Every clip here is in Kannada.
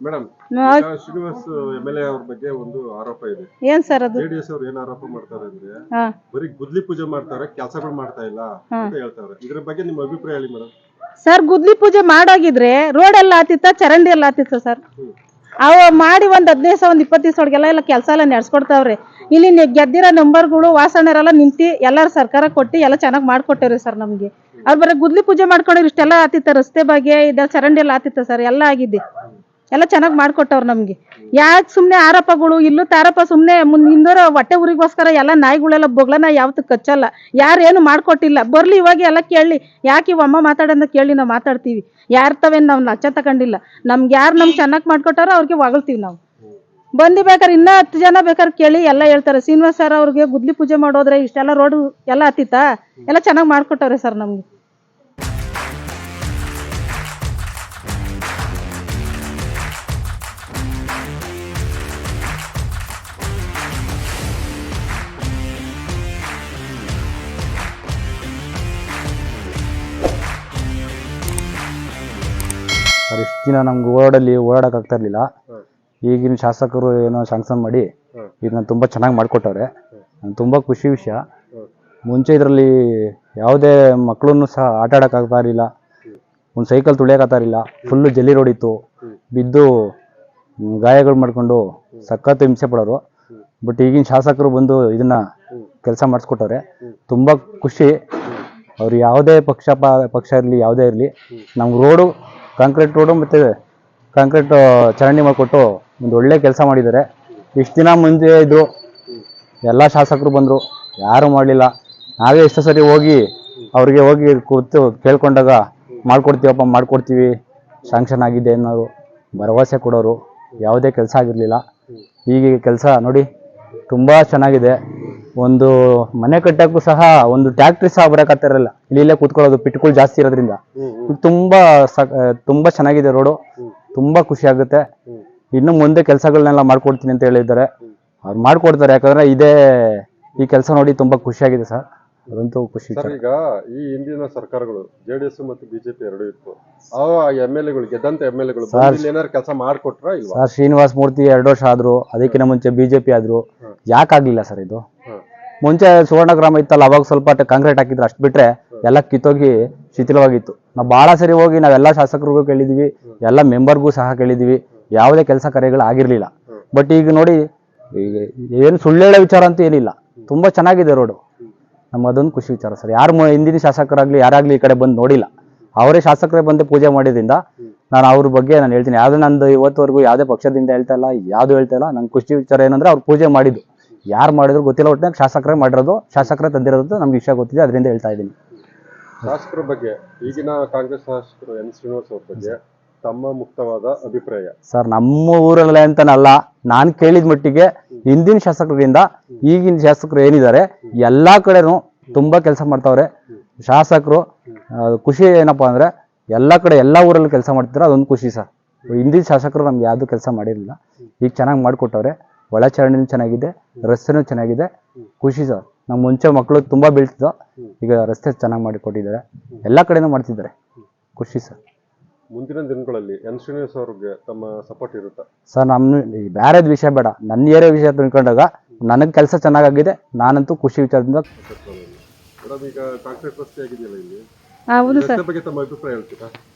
ಮೇಡಮ್ ಶ್ರೀನಿವಾಸ್ ಎಂ.ಎಲ್.ಎ ಅವ್ರ ಬಗ್ಗೆ ಒಂದು ಆರೋಪ ಇದೆ. ಏನ್ ಸರ್ ಅದು? ಜೆಡಿಎಸ್ ಅವ್ರು ಏನ್ ಆರೋಪ ಮಾಡ್ತಾರೆ ಅಂದ್ರೆ ಬರೀ ಗುದ್ಲಿ ಪೂಜೆ ಮಾಡ್ತಾರೆ, ಕೆಲಸಗಳು ಮಾಡ್ತಾ ಇಲ್ಲ ಅಂತ ಹೇಳ್ತಾರೆ. ಇದ್ರ ಬಗ್ಗೆ ನಿಮ್ಮ ಅಭಿಪ್ರಾಯ ಹೇಳಿ ಮೇಡಮ್. ಸರ್, ಗುದ್ಲಿ ಪೂಜೆ ಮಾಡೋಗಿದ್ರೆ ರೋಡ್ ಎಲ್ಲ ಆತಿತ್ತ, ಚರಂಡಿ ಎಲ್ಲ ಆತಿತ್ತು ಸರ್. ಅವ ಮಾಡಿ ಒಂದ್ 15 ದಿವಸ ಒಂದ್ 20 ದಿವಸಗಳಿಗೆಲ್ಲ ಎಲ್ಲ ಕೆಲಸ ಎಲ್ಲ ನಡ್ಸ್ಕೊಡ್ತಾವ್ರಿ. ಇಲ್ಲಿ ಗೆದ್ದಿರೋ ನಂಬರ್ಗಳು ವಾಸನೆರೆಲ್ಲ ನಿಂತಿ ಎಲ್ಲಾರು ಸರ್ಕಾರ ಕೊಟ್ಟು ಎಲ್ಲ ಚೆನ್ನಾಗಿ ಮಾಡ್ಕೊಟ್ಟವ್ರಿ ಸರ್ ನಮ್ಗೆ. ಅವ್ರು ಬರೀ ಗುದ್ಲಿ ಪೂಜೆ ಮಾಡ್ಕೊಂಡ್ರೆ ಇಷ್ಟೆಲ್ಲ ಆತಿತ್ತ, ರಸ್ತೆ ಬಗ್ಗೆ ಇದ ಚರಂಡಿ ಎಲ್ಲ ಆತಿತ್ತ ಸರ್, ಎಲ್ಲ ಆಗಿದ್ದೆ ಎಲ್ಲ ಚೆನ್ನಾಗಿ ಮಾಡ್ಕೊಟ್ಟವ್ರು ನಮ್ಗೆ. ಯಾಕೆ ಸುಮ್ನೆ ಆರೋಪಗಳು ಇಲ್ಲೂ ತಾರಪ ಸುಮ್ನೆ ಹಿಂದೋರ ಹೊಟ್ಟೆ ಊರಿಗೋಸ್ಕರ ಎಲ್ಲ ನಾಯಿಗಳೆಲ್ಲ ಬೊಗ್ಲನ ಯಾವತ್ತು ಕಚ್ಚಲ್ಲ. ಯಾರೇನು ಮಾಡ್ಕೊಟ್ಟಿಲ್ಲ, ಬರ್ಲಿ ಇವಾಗ ಎಲ್ಲ ಕೇಳಿ. ಯಾಕೆ ಇವ್ ಅಮ್ಮ ಮಾತಾಡಂದ ಕೇಳಿ ನಾವು ಮಾತಾಡ್ತೀವಿ. ಯಾರ್ತವೇನು ನಾವು ಲಚ್ಚ ತಗೊಂಡಿಲ್ಲ. ನಮ್ಗೆ ಯಾರು ನಮ್ಗೆ ಚೆನ್ನಾಗಿ ಮಾಡ್ಕೊಟ್ಟಾರೋ ಅವ್ರಿಗೆ ಹೊಗಳ್ತೀವಿ ನಾವು. ಬಂದು ಬೇಕಾದ್ರೆ ಇನ್ನೂ 10 ಜನ ಬೇಕಾದ್ರೆ ಕೇಳಿ ಎಲ್ಲ ಹೇಳ್ತಾರೆ. ಶ್ರೀನಿವಾಸ್ ಸರ್ ಅವ್ರಿಗೆ ಗುದ್ಲಿ ಪೂಜೆ ಮಾಡೋದ್ರೆ ಇಷ್ಟೆಲ್ಲ ರೋಡ್ ಎಲ್ಲ ಹತ್ತಿತ್ತಾ, ಎಲ್ಲ ಚೆನ್ನಾಗಿ ಮಾಡ್ಕೊಟ್ಟವ್ರೆ ಸರ್ ನಮ್ಗೆ. ಸರ್, ಇಷ್ಟು ದಿನ ನಮ್ಗೆ ಓಡಲ್ಲಿ ಓಡಾಡೋಕ್ಕಾಗ್ತಾ ಇರಲಿಲ್ಲ. ಈಗಿನ ಶಾಸಕರು ಏನೋ ಶಾಂಕ್ಷನ್ ಮಾಡಿ ಇದನ್ನ ತುಂಬ ಚೆನ್ನಾಗಿ ಮಾಡಿಕೊಟ್ಟವ್ರೆ. ತುಂಬ ಖುಷಿ ವಿಷಯ. ಮುಂಚೆ ಇದರಲ್ಲಿ ಯಾವುದೇ ಮಕ್ಕಳನ್ನು ಸಹ ಆಟ ಆಡೋಕ್ಕಾಗ್ತಾ ಇರಲಿಲ್ಲ, ಒಂದು ಸೈಕಲ್ ತುಳಿಯೋಕ್ಕಾಗ್ತಾ ಇರಲಿಲ್ಲ. ಫುಲ್ಲು ಜಲ್ಲಿ ರೋಡ್ ಇತ್ತು, ಬಿದ್ದು ಗಾಯಗಳು ಮಾಡಿಕೊಂಡು ಸಖತ್ ಹಿಂಸೆ ಪಡೋರು. ಬಟ್ ಈಗಿನ ಶಾಸಕರು ಬಂದು ಇದನ್ನು ಕೆಲಸ ಮಾಡಿಸ್ಕೊಟ್ಟವ್ರೆ. ತುಂಬ ಖುಷಿ. ಅವ್ರು ಯಾವುದೇ ಪಕ್ಷ ಇರಲಿ, ಯಾವುದೇ ಇರಲಿ, ನಮ್ಗೆ ರೋಡು, ಕಾಂಕ್ರೀಟ್ ರೋಡು ಮತ್ತು ಕಾಂಕ್ರೀಟ್ ಚರಂಡಿ ಮಾಡಿಕೊಟ್ಟು ಒಂದು ಒಳ್ಳೆ ಕೆಲಸ ಮಾಡಿದ್ದಾರೆ. ಇಷ್ಟು ದಿನ ಮುಂದೆ ಇದ್ದರು, ಎಲ್ಲ ಶಾಸಕರು ಬಂದರು, ಯಾರೂ ಮಾಡಲಿಲ್ಲ. ನಾವೇ ಎಷ್ಟು ಸರಿ ಅವ್ರಿಗೆ ಹೋಗಿ ಕೂತು ಕೇಳ್ಕೊಂಡಾಗ ಮಾಡ್ಕೊಡ್ತೀವಪ್ಪ, ಮಾಡ್ಕೊಡ್ತೀವಿ, ಶಾಂಕ್ಷನ್ ಆಗಿದೆ ಅನ್ನೋರು ಭರವಸೆ ಕೊಡೋರು. ಯಾವುದೇ ಕೆಲಸ ಆಗಿರಲಿಲ್ಲ. ಈಗ ಕೆಲಸ ನೋಡಿ ತುಂಬ ಚೆನ್ನಾಗಿದೆ. ಒಂದು ಮನೆ ಕಟ್ಟೋಕ್ಕೂ ಸಹ ಒಂದು ಟ್ಯಾಕ್ಟ್ರಿ ಸಹ ಬರೋಕ್ಕಾಗ್ತಿರಲಿಲ್ಲ. ಇಲ್ಲೇ ಕೂತ್ಕೊಳ್ಳೋದು, ಪಿಟ್ಗಳು ಜಾಸ್ತಿ ಇರೋದ್ರಿಂದ ಈಗ ತುಂಬ ಚೆನ್ನಾಗಿದೆ ರೋಡು. ತುಂಬ ಖುಷಿ ಆಗುತ್ತೆ. ಇನ್ನು ಮುಂದೆ ಕೆಲಸಗಳನ್ನೆಲ್ಲ ಮಾಡ್ಕೊಡ್ತೀನಿ ಅಂತ ಹೇಳಿದ್ದಾರೆ. ಅವ್ರು ಮಾಡ್ಕೊಡ್ತಾರೆ. ಯಾಕಂದ್ರೆ ಈ ಕೆಲಸ ನೋಡಿ ತುಂಬ ಖುಷಿಯಾಗಿದೆ ಸರ್. ಅದಂತೂ ಖುಷಿ. ಈಗ ಈ ಹಿಂದಿನ ಸರ್ಕಾರಗಳು ಜೆಡಿಎಸ್ ಮತ್ತು ಬಿಜೆಪಿ ಎರಡು ಇತ್ತು. ಎಂ.ಎಲ್.ಎಗಳು ಗೆದ್ದಂತ ಎಂ.ಎಲ್.ಎಗಳು ಏನಾದ್ರು ಕೆಲಸ ಮಾಡ್ಕೊಟ್ರ ಇಲ್ವಾ? ಸರ್, ಶ್ರೀನಿವಾಸ್ ಮೂರ್ತಿ 2 ವರ್ಷ ಆದ್ರು, ಅದಕ್ಕಿಂತ ಮುಂಚೆ ಬಿಜೆಪಿ ಆದ್ರು. ಯಾಕಾಗ್ಲಿಲ್ಲ ಸರ್ ಇದು? ಮುಂಚೆ ಸುವರ್ಣ ಗ್ರಾಮ ಇತ್ತಲ್ಲ, ಅವಾಗ ಸ್ವಲ್ಪ ಕಾಂಕ್ರೀಟ್ ಹಾಕಿದ್ರು, ಅಷ್ಟು ಬಿಟ್ರೆ ಎಲ್ಲ ಕಿತ್ತೋಗಿ ಶಿಥಿಲವಾಗಿತ್ತು. ನಾವು ಭಾಳ ಸರಿ ಹೋಗಿ ನಾವೆಲ್ಲ ಶಾಸಕರಿಗೂ ಕೇಳಿದ್ವಿ, ಎಲ್ಲ ಮೆಂಬರ್ಗೂ ಸಹ ಕೇಳಿದ್ವಿ. ಯಾವುದೇ ಕೆಲಸ ಕಾರ್ಯಗಳು ಆಗಿರಲಿಲ್ಲ. ಬಟ್ ಈಗ ನೋಡಿ, ಈಗ ಏನು ಸುಳ್ಳೇಳೋ ವಿಚಾರ ಅಂತೂ ಏನಿಲ್ಲ. ತುಂಬ ಚೆನ್ನಾಗಿದೆ ರೋಡು. ಅದೊಂದು ಖುಷಿ ವಿಚಾರ ಸರ್. ಹಿಂದಿನ ಶಾಸಕರಾಗಲಿ ಯಾರಾಗಲಿ ಈ ಕಡೆ ಬಂದು ನೋಡಿಲ್ಲ. ಅವರೇ ಶಾಸಕರೇ ಬಂದು ಪೂಜೆ ಮಾಡಿದ್ರಿಂದ ನಾನು ಅವ್ರ ಬಗ್ಗೆ ಹೇಳ್ತೀನಿ. ಯಾವುದೇ ನಂದು ಇವತ್ತುವರೆಗೂ ಯಾವುದೇ ಪಕ್ಷದಿಂದ ಹೇಳ್ತಾ ಇಲ್ಲ, ಯಾವುದು ಹೇಳ್ತಾ ಇಲ್ಲ. ನಂಗೆ ಖುಷಿ ವಿಚಾರ ಏನಂದ್ರೆ ಅವ್ರು ಪೂಜೆ ಮಾಡಿದ್ದು. ಯಾರು ಮಾಡಿದ್ರು ಗೊತ್ತಿಲ್ಲ, ಒಟ್ಟಿನಾಗ ಶಾಸಕರೇ ಮಾಡಿರೋದು, ಶಾಸಕರೇ ತಂದಿರೋದು ನಮ್ಗೆ ವಿಷಯ ಗೊತ್ತಿದೆ, ಅದರಿಂದ ಹೇಳ್ತಾ ಇದ್ದೀನಿ. ಶಾಸಕರ ಬಗ್ಗೆ ಈಗಿನ ಕಾಂಗ್ರೆಸ್ ಶಾಸಕರು ಎನ್ ಶ್ರೀನಿವಾಸ್ ಅವ್ರ ಬಗ್ಗೆ ತಮ್ಮ ಮುಕ್ತವಾದ ಅಭಿಪ್ರಾಯ ಸರ್? ನಮ್ಮ ಊರಲ್ಲೇ ಅಂತಾನಲ್ಲ, ನಾನು ಕೇಳಿದ ಮಟ್ಟಿಗೆ ಹಿಂದಿನ ಶಾಸಕರಿಂದ ಈಗಿನ ಶಾಸಕರು ಏನಿದ್ದಾರೆ ಎಲ್ಲಾ ಕಡೆನೂ ತುಂಬಾ ಕೆಲಸ ಮಾಡ್ತಾವ್ರೆ ಶಾಸಕರು. ಖುಷಿ ಏನಪ್ಪಾ ಅಂದ್ರೆ ಎಲ್ಲಾ ಕಡೆ ಎಲ್ಲಾ ಊರಲ್ಲಿ ಕೆಲಸ ಮಾಡ್ತಿದ್ರೆ ಅದೊಂದು ಖುಷಿ ಸರ್. ಹಿಂದಿನ ಶಾಸಕರು ನಮ್ಗೆ ಯಾವ್ದು ಕೆಲಸ ಮಾಡಿರಲಿಲ್ಲ, ಈಗ ಚೆನ್ನಾಗಿ ಮಾಡಿಕೊಟ್ಟವ್ರೆ. ಒಳಚರಂಡಿನೂ ಚೆನ್ನಾಗಿದೆ, ರಸ್ತೆನೂ ಚೆನ್ನಾಗಿದೆ. ಖುಷಿ ಸರ್. ನಮ್ಮ ಮುಂಚೆ ಮಕ್ಕಳು ತುಂಬಾ ಬೀಳ್ತಿದ್ದೋ, ಈಗ ರಸ್ತೆ ಚೆನ್ನಾಗಿ ಮಾಡಿಕೊಟ್ಟಿದ್ದಾರೆ. ಎಲ್ಲ ಕಡೆನೂ ಮಾಡ್ತಿದ್ದಾರೆ. ಖುಷಿ ಸರ್. ಮುಂದಿನ ದಿನಗಳಲ್ಲಿ ಎನ್ ಶ್ರೀನಿವಾಸ್ ಅವ್ರಿಗೆ ತಮ್ಮ ಸಪೋರ್ಟ್ ಇರುತ್ತಾ ಸರ್? ಬೇರೆದ್ ವಿಷಯ ಬೇಡ, ನನ್ನ ಏರಿಯಾ ವಿಷಯ ತಿಳ್ಕೊಂಡಾಗ ನನಗೆ ಕೆಲಸ ಚೆನ್ನಾಗಾಗಿದೆ. ನಾನಂತೂ ಖುಷಿ ವಿಚಾರದಿಂದ. ಈಗ ಕಾಂಕ್ರೀಟ್ ರಸ್ತೆ ಆಗಿದೆಯಲ್ಲ ಇಲ್ಲಿ, ಹೌದು ಸರ್. ರಸ್ತೆ ಬಗ್ಗೆ ತಮ್ಮ ಅಭಿಪ್ರಾಯ ಹೇಳ್ತೀರಾ?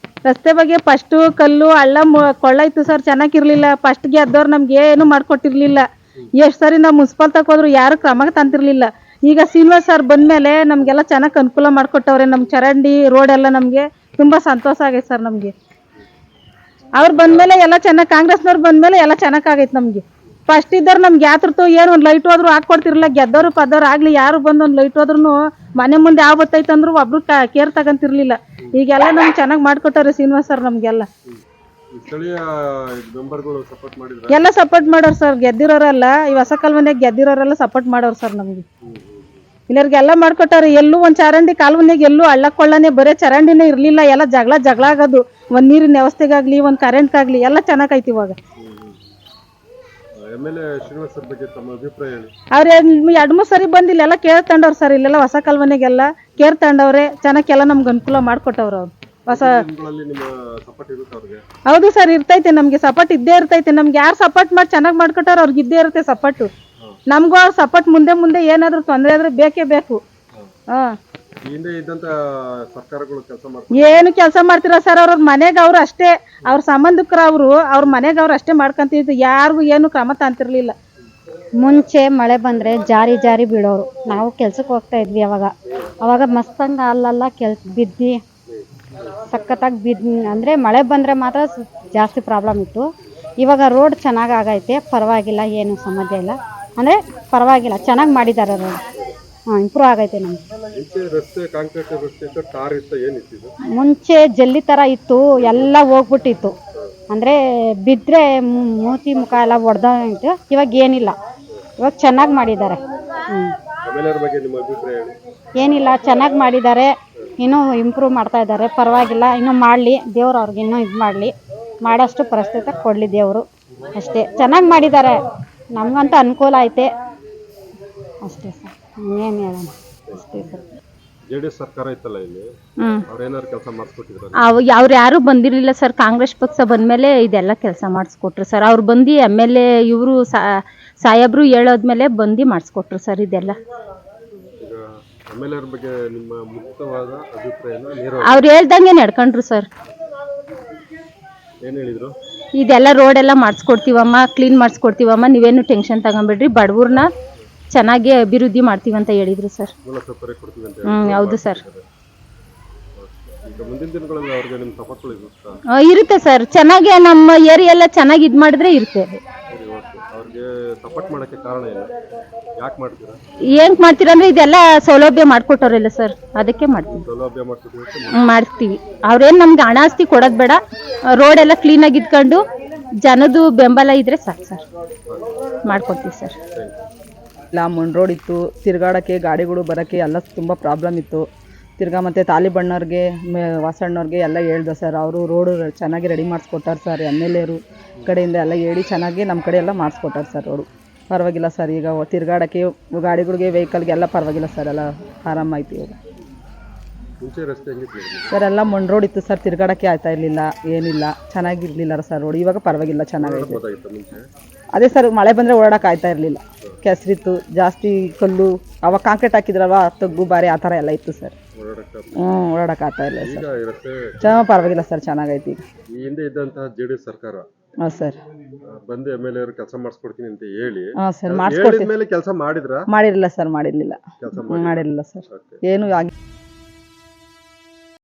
ರಸ್ತೆ ಬಗ್ಗೆ ಫಸ್ಟ್ ಕಲ್ಲು ಹಳ್ಳ ಕೊಳ್ಳ ಇತ್ತು ಸರ್, ಚೆನ್ನಾಗಿರ್ಲಿಲ್ಲ. ಫಸ್ಟ್ ಗೆದ್ದವ್ರು ನಮ್ಗೆ ಏನು ಮಾಡ್ಕೊಟ್ಟಿರ್ಲಿಲ್ಲ. ಎಷ್ಟು ಸರಿ ನಾವು ಮುನ್ಸಿಪಲ್ ತಗೋದ್ರು ಯಾರು ಕ್ರಮ ತಂತಿರ್ಲಿಲ್ಲ. ಈಗ ಶ್ರೀನಿವಾಸ್ ಸರ್ ಬಂದ್ಮೇಲೆ ನಮ್ಗೆಲ್ಲ ಚೆನ್ನಾಗಿ ಅನುಕೂಲ ಮಾಡ್ಕೊಟ್ಟವ್ರೆ. ನಮ್ ಚರಂಡಿ ರೋಡ್ ಎಲ್ಲ ನಮ್ಗೆ ತುಂಬಾ ಸಂತೋಷ ಆಗೈತೆ ಸರ್. ನಮ್ಗೆ ಅವ್ರು ಬಂದ್ಮೇಲೆ ಎಲ್ಲ ಚೆನ್ನಾಗಿ, ಕಾಂಗ್ರೆಸ್ನವ್ರು ಬಂದ್ಮೇಲೆ ಎಲ್ಲ ಚೆನ್ನಾಗೈತೆ ನಮ್ಗೆ. ಫಸ್ಟ್ ಇದ್ದವ್ರು ನಮ್ಗೆ ಯಾತ್ರತ್ತು ಏನು ಒಂದು ಲೈಟ್ ಹೋದ್ರು ಹಾಕೊಡ್ತಿರ್ಲಿಲ್ಲ. ಗೆದ್ದವ್ರು ಪದ್ದವ್ರು ಆಗ್ಲಿ ಯಾರು ಬಂದು ಒಂದು ಲೈಟ್ ಹೋದ್ರು ಮನೆ ಮುಂದೆ ಯಾವ ಬತ್ತೈತೆ ಅಂದ್ರು ಒಬ್ರು ಕೇರ್ ತಗಂತಿರ್ಲಿಲ್ಲ. ಈಗೆಲ್ಲ ನಮ್ಗೆ ಚೆನ್ನಾಗಿ ಮಾಡ್ಕೊಟ್ಟವ್ರೆ ಶ್ರೀನಿವಾಸ್ ಸರ್ ನಮ್ಗೆಲ್ಲ. ಎಲ್ಲ ಸಪೋರ್ಟ್ ಮಾಡೋರು ಸರ್. ಗೆದ್ದಿರೋರೆಲ್ಲ ಈ ಹೊಸ ಕಾಲುವೆನಾಗ ಗೆದ್ದಿರೋರೆಲ್ಲ ಸಪೋರ್ಟ್ ಮಾಡೋರು ಸರ್ ನಮ್ಗೆ. ಇಲ್ಲರಿಗೆಲ್ಲ ಮಾಡ್ಕೊಟ್ಟಾರೆ. ಎಲ್ಲೂ ಒಂದ್ ಚರಂಡಿ ಕಾಲುವೆನಾಗ ಎಲ್ಲೂ ಹಳ್ಳ ಕೊಳ್ಳನೆ ಬರೇ ಚರಂಡಿನೇ ಇರ್ಲಿಲ್ಲ. ಎಲ್ಲ ಜಗಳ ಆಗೋದು. ಒಂದ್ ನೀರಿನ ವ್ಯವಸ್ಥೆಗಾಗ್ಲಿ, ಒಂದ್ ಕರೆಂಟ್ಗಾಗ್ಲಿ ಎಲ್ಲ ಚೆನ್ನಾಗೈತಿ ಇವಾಗ. ಅವ್ರ 2-3 ಸರಿ ಬಂದಿಲ್ಲ ಎಲ್ಲ ಕೇರ್ ತಗೊಂಡವ್ರು ಸರ್. ಇಲ್ಲೆಲ್ಲ ಹೊಸ ಕಾಲುವೆನಾಗೆಲ್ಲ ಕೇರ್ ತಗೊಂಡವ್ರೆ, ಚೆನ್ನಾಗೆಲ್ಲ ನಮ್ಗೆ ಅನುಕೂಲ ಮಾಡ್ಕೊಟ್ಟವ್ರು ಅವ್ರು. ಹೊಸ ದಿನಗಳಲ್ಲಿ ನಿಮ್ಮ ಸಪೋರ್ಟ್ ಇರುತ್ತೆ ಅವ್ರಿಗೆ. ಹೌದು ಸರ್, ಇರ್ತೈತೆ ನಮ್ಗೆ ಸಪೋರ್ಟ್ ಇದ್ದೇ ಇರ್ತೈತೆ. ನಮ್ಗೆ ಯಾರು ಸಪೋರ್ಟ್ ಮಾಡಿ ಚೆನ್ನಾಗಿ ಮಾಡ್ಕೊಟ್ಟಾರ ಅವ್ರಿಗೆ ಇದ್ದೇ ಇರುತ್ತೆ ಸಪೋರ್ಟ್. ನಮಗೂ ಅವ್ರ ಸಪೋರ್ಟ್ ಮುಂದೆ ಮುಂದೆ ಏನಾದ್ರು ತೊಂದರೆ ಆದ್ರೆ ಬೇಕೇ ಬೇಕು. ಹಾ, ಈ ಹಿಂದೆ ಇದ್ದಂತ ಸರ್ಕಾರಗಳು ಕೆಲಸ ಮಾಡ್ತಾರೆ. ಏನು ಕೆಲಸ ಮಾಡ್ತಿರ ಸರ್, ಅವ್ರ ಮನೆಗೆ ಅವ್ರು ಅಷ್ಟೇ, ಅವ್ರ ಸಂಬಂಧಿಕರು ಅವ್ರ ಮನೆಗೆ ಅವ್ರು ಅಷ್ಟೇ ಮಾಡ್ಕೊಂತಿದ್ರು, ಯಾರಿಗೂ ಏನು ಕ್ರಮ ತಾಂತಿರ್ಲಿಲ್ಲ. ಮುಂಚೆ ಮಳೆ ಬಂದರೆ ಜಾರಿ ಜಾರಿ ಬೀಳೋರು. ನಾವು ಕೆಲ್ಸಕ್ಕೆ ಹೋಗ್ತಾ ಇದ್ವಿ ಅವಾಗ ಮಸ್ತಂಗ ಅಲ್ಲೆಲ್ಲ ಬಿದ್ದು ಸಖತ್ತಾಗಿ ಅಂದರೆ ಮಳೆ ಬಂದರೆ ಮಾತ್ರ ಜಾಸ್ತಿ ಪ್ರಾಬ್ಲಮ್ ಇತ್ತು. ಇವಾಗ ರೋಡ್ ಚೆನ್ನಾಗಿ ಆಗೈತೆ, ಪರವಾಗಿಲ್ಲ, ಏನು ಸಮಸ್ಯೆ ಇಲ್ಲ. ಅಂದರೆ ಪರವಾಗಿಲ್ಲ, ಚೆನ್ನಾಗಿ ಮಾಡಿದ್ದಾರೆ ರೋಡ್. ಇಂಪ್ರೂವ್ ಆಗೈತೆ ನಮ್ಗೆ. ಮುಂಚೆ ರಸ್ತೆ ಕಾಂಕ್ರೀಟ್ ರಸ್ತೆ ಇತ್ತು, ಟಾರ್ ಇತ್ತು, ಏನಿತ್ತು? ಮುಂಚೆ ಜಲ್ಲಿ ಥರ ಇತ್ತು, ಎಲ್ಲ ಹೋಗ್ಬಿಟ್ಟಿತ್ತು. ಅಂದರೆ ಬಿದ್ದರೆ ಮೂತಿ ಮುಖ ಎಲ್ಲ ಒಡೆದೋಯ್ತು. ಇವಾಗ ಏನಿಲ್ಲ, ಇವಾಗ ಚೆನ್ನಾಗಿ ಮಾಡಿದ್ದಾರೆ. ಬಗ್ಗೆ ನಿಮ್ಮ ಅಭಿಪ್ರಾಯ ಹೇಳಿ. ಏನಿಲ್ಲ, ಚೆನ್ನಾಗಿ ಮಾಡಿದ್ದಾರೆ, ಇನ್ನೂ ಇಂಪ್ರೂವ್ ಮಾಡ್ತಾ ಇದ್ದಾರೆ. ಪರವಾಗಿಲ್ಲ, ಇನ್ನೂ ಮಾಡಲಿ ದೇವ್ರು, ಅವ್ರಿಗೆ ಇನ್ನೂ ಇದು ಮಾಡಲಿ, ಮಾಡೋಷ್ಟು ಪರಿಸ್ಥಿತಿ ಕೊಡಲಿ ದೇವರು. ಅಷ್ಟೇ, ಚೆನ್ನಾಗಿ ಮಾಡಿದ್ದಾರೆ, ನಮಗಂತೂ ಅನುಕೂಲ ಐತೆ ಅಷ್ಟೇ ಸರ್. ಇನ್ನೇನು ಹೇಳೋಣ, ಅಷ್ಟೇ ಸರ್. ಜೆಡಿಎಸ್ ಸರ್ಕಾರ ಇತ್ತಲ್ಲ ಇಲ್ಲಿ, ಅವ್ರೇನಾದ್ರು ಕೆಲಸ ಮಾಡಿಸ್ಕೊಟ್ಟಿದ್ರು? ಅವ್ರು ಯಾರು ಬಂದಿರಲಿಲ್ಲ ಸರ್. ಕಾಂಗ್ರೆಸ್ ಪಕ್ಷ ಬಂದ್ಮೇಲೆ ಇದೆಲ್ಲ ಕೆಲಸ ಮಾಡಿಸ್ಕೊಟ್ರು ಸರ್. ಅವ್ರು ಬಂದು MLA ಇವರು ಸಾಹೇಬ್ರು ಹೇಳೋದ್ಮೇಲೆ ಬಂದು ಮಾಡಿಸ್ಕೊಟ್ರು ಸರ್ ಇದೆಲ್ಲ. ಈಗ MLA ಬಗ್ಗೆ ನಿಮ್ಮ ಮುಕ್ತವಾದ ಅಭಿಪ್ರಾಯನ ಅವ್ರು ಹೇಳ್ದಂಗೆ ನಡ್ಕೊಂಡ್ರು ಸರ್. ಏನ್ ಹೇಳಿದ್ರು? ಇದೆಲ್ಲ ರೋಡ್ ಎಲ್ಲ ಮಾಡಿಸ್ಕೊಡ್ತೀವಮ್ಮ, ಕ್ಲೀನ್ ಮಾಡಿಸ್ಕೊಡ್ತೀವಮ್ಮ, ನೀವೇನು ಟೆನ್ಷನ್ ತಗೊಂಬಿಡ್ರಿ, ಬಡವ್ರನ್ನ ಚೆನ್ನಾಗಿ ಅಭಿವೃದ್ಧಿ ಮಾಡ್ತೀವಿ ಅಂತ ಹೇಳಿದ್ರು ಸರ್. ಮೂಲಸೌಕರ್ಯ ಕೊಡ್ತೀವಿ ಅಂತ. ಹೌದು ಸರ್. ಈಗ ಮುಂದಿನ ದಿನಗಳಲ್ಲಿ ಅವ್ರಿಗೆ ನಿಮ್ಮ ಸಪೋರ್ಟ್ ಇರುತ್ತಾ? ಇರುತ್ತೆ ಸರ್, ಚೆನ್ನಾಗಿ ನಮ್ಮ ಏರಿಯಾ ಎಲ್ಲ ಚೆನ್ನಾಗಿ ಇದು ಮಾಡಿದ್ರೆ ಇರುತ್ತೆ. ಅವ್ರಿಗೆ ಸಪೋರ್ಟ್ ಮಾಡಕ್ಕೆ ಕಾರಣ ಏನು? ಯಾಕೆ ಮಾಡ್ತೀರಾ? ಏನ್ ಮಾಡ್ತೀರಾ ಅಂದ್ರೆ ಇದೆಲ್ಲ ಸೌಲಭ್ಯ ಮಾಡ್ಕೊಟ್ಟವ್ರಲ್ಲ ಸರ್, ಅದಕ್ಕೆ ಮಾಡ್ತೀವಿ. ಸೌಲಭ್ಯ ಮಾಡ್ತಿದ್ದೀವಿ, ಮಾಡ್ತೀವಿ. ಅವ್ರೇನ್ ನಮ್ಗೆ ಹಣ ಆಸ್ತಿ ಕೊಡೋದ್ ಬೇಡ, ರೋಡ್ ಎಲ್ಲ ಕ್ಲೀನ್ ಆಗಿ ಇದ್ಕೊಂಡು ಜನದ್ದು ಬೆಂಬಲ ಇದ್ರೆ ಸಾಕು ಸರ್, ಮಾಡ್ಕೊಡ್ತೀವಿ ಸರ್. ಇಲ್ಲ, ಮಣ್ಣು ರೋಡ್ ಇತ್ತು, ತಿರ್ಗಾಡೋಕ್ಕೆ ಗಾಡಿಗಳು ಬರೋಕ್ಕೆ ಎಲ್ಲ ತುಂಬ ಪ್ರಾಬ್ಲಮ್ ಇತ್ತು. ತಿರ್ಗಾ ಮತ್ತು ತಾಲಿಬಣ್ಣವ್ರಿಗೆ ವಾಸಣ್ಣವ್ರಿಗೆ ಎಲ್ಲ ಹೇಳ್ದೆ ಸರ್, ಅವರು ರೋಡು ಚೆನ್ನಾಗಿ ರೆಡಿ ಮಾಡಿಸ್ಕೊಟ್ಟಾರೆ ಸರ್. MLA ಕಡೆಯಿಂದ ಎಲ್ಲ ಹೇಳಿ ಚೆನ್ನಾಗಿ ನಮ್ಮ ಕಡೆ ಎಲ್ಲ ಮಾಡಿಸ್ಕೊಟ್ಟಾರೆ ಸರ್ ರೋಡು. ಪರವಾಗಿಲ್ಲ ಸರ್, ಈಗ ತಿರ್ಗಾಡೋಕ್ಕೆ ಗಾಡಿಗಳಿಗೆ ವೆಹಿಕಲ್ಗೆ ಎಲ್ಲ ಪರವಾಗಿಲ್ಲ ಸರ್, ಎಲ್ಲ ಆರಾಮಾಯ್ತು ಇವಾಗ. ಮುಂಚೆ ರಸ್ತೆ ಹೆಂಗಿತ್ತು ಸರ್? ಎಲ್ಲ ಮಣ್ಣು ರೋಡ್ ಇತ್ತು ಸರ್, ತಿರ್ಗಾಡೋಕ್ಕೆ ಆಗ್ತಾ ಇರಲಿಲ್ಲ, ಏನಿಲ್ಲ, ಚೆನ್ನಾಗಿರಲಿಲ್ಲ ಸರ್ ರೋಡ್. ಇವಾಗ ಪರವಾಗಿಲ್ಲ, ಚೆನ್ನಾಗೈತೆ. ಮುಂಚೆ? ಅದೇ ಸರ್, ಮಳೆ ಬಂದರೆ ಓಡಾಡಕ್ಕೆ ಆಗ್ತಾ ಇರಲಿಲ್ಲ, ಕೆಸರಿತ್ತು ಜಾಸ್ತಿ, ಕಲ್ಲು, ಅವಾಗ ಕಾಂಕ್ರೀಟ್ ಹಾಕಿದ್ರಲ್ವ, ತಗ್ಗು ಬಾರಿ ಆ ಥರ ಎಲ್ಲ ಇತ್ತು ಸರ್. ಓಡಾಡಕ್ಕೆ ಆಗ್ತಾ ಇಲ್ಲ ಸರ್. ಪರವಾಗಿಲ್ಲ ಸರ್, ಚೆನ್ನಾಗೈತಿ ಈಗ. ಈ ಹಿಂದೆ ಇದ್ದಂತಹ ಜೆಡಿಎಸ್ ಸರ್ಕಾರ ಹಾಂ ಸರ್ ಬಂದು MLA ಕೆಲಸ ಮಾಡಿಸ್ಕೊಡ್ತೀನಿ ಅಂತ ಹೇಳಿ, ಹಾಂ ಸರ್ ಮಾಡಿಸ್ಕೊಡ್ತೀನಿ. ಮೇಲೆ ಕೆಲಸ ಮಾಡಿದ್ರ? ಮಾಡಿರಲಿಲ್ಲ ಸರ್, ಮಾಡಿರಲಿಲ್ಲ ಸರ್, ಏನು ಆಗಿ